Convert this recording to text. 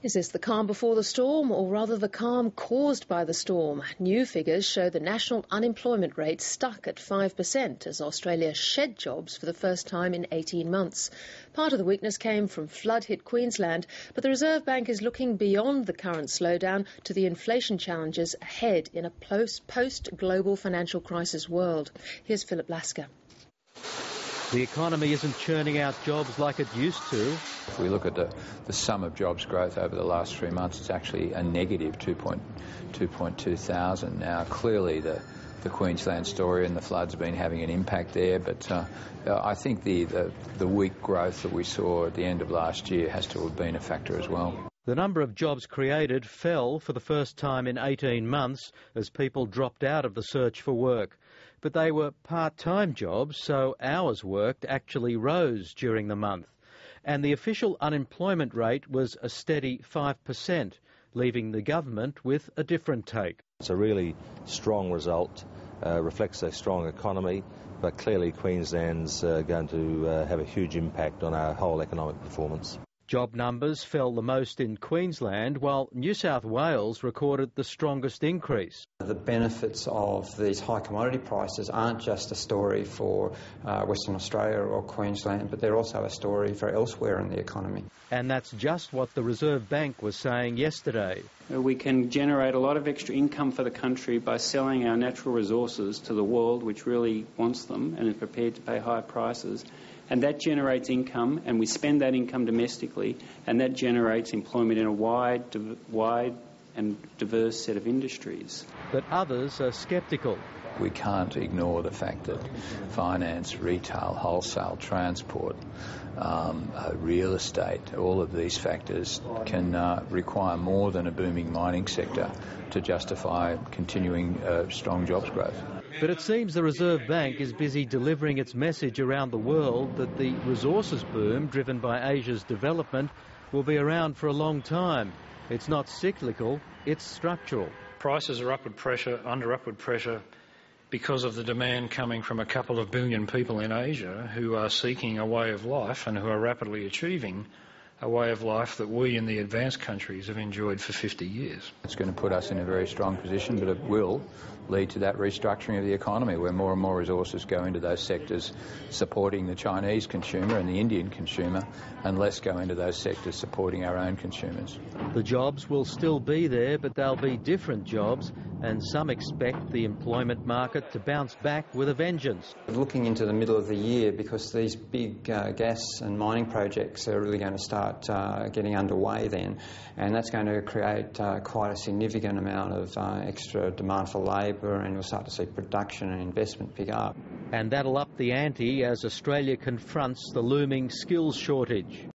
Is this the calm before the storm, or rather the calm caused by the storm? New figures show the national unemployment rate stuck at 5% as Australia shed jobs for the first time in 18 months. Part of the weakness came from flood-hit Queensland, but the Reserve Bank is looking beyond the current slowdown to the inflation challenges ahead in a post-global financial crisis world. Here's Philip Lasker. The economy isn't churning out jobs like it used to. If we look at the sum of jobs growth over the last 3 months, it's actually a negative 2.2 thousand. Now, clearly the Queensland story and the floods have been having an impact there, but I think the weak growth that we saw at the end of last year has to have been a factor as well. The number of jobs created fell for the first time in 18 months as people dropped out of the search for work. But they were part-time jobs, so hours worked actually rose during the month. And the official unemployment rate was a steady 5%, leaving the government with a different take. It's a really strong result, reflects a strong economy, but clearly Queensland's going to have a huge impact on our whole economic performance. Job numbers fell the most in Queensland, while New South Wales recorded the strongest increase. The benefits of these high commodity prices aren't just a story for Western Australia or Queensland, but they're also a story for elsewhere in the economy. And that's just what the Reserve Bank was saying yesterday. We can generate a lot of extra income for the country by selling our natural resources to the world, which really wants them and is prepared to pay high prices. And that generates income, and we spend that income domestically, and that generates employment in a wide and diverse set of industries. But others are sceptical. We can't ignore the fact that finance, retail, wholesale, transport, real estate, all of these factors can require more than a booming mining sector to justify continuing strong jobs growth. But it seems the Reserve Bank is busy delivering its message around the world that the resources boom driven by Asia's development will be around for a long time. It's not cyclical, it's structural. Prices are under upward pressure because of the demand coming from a couple of billion people in Asia who are seeking a way of life and who are rapidly achieving a way of life that we in the advanced countries have enjoyed for 50 years. It's going to put us in a very strong position, but it will lead to that restructuring of the economy where more and more resources go into those sectors supporting the Chinese consumer and the Indian consumer, and less go into those sectors supporting our own consumers. The jobs will still be there, but they'll be different jobs, and some expect the employment market to bounce back with a vengeance. Looking into the middle of the year, because these big gas and mining projects are really going to start getting underway then, and that's going to create quite a significant amount of extra demand for labour, and you'll start to see production and investment pick up. And that'll up the ante as Australia confronts the looming skills shortage.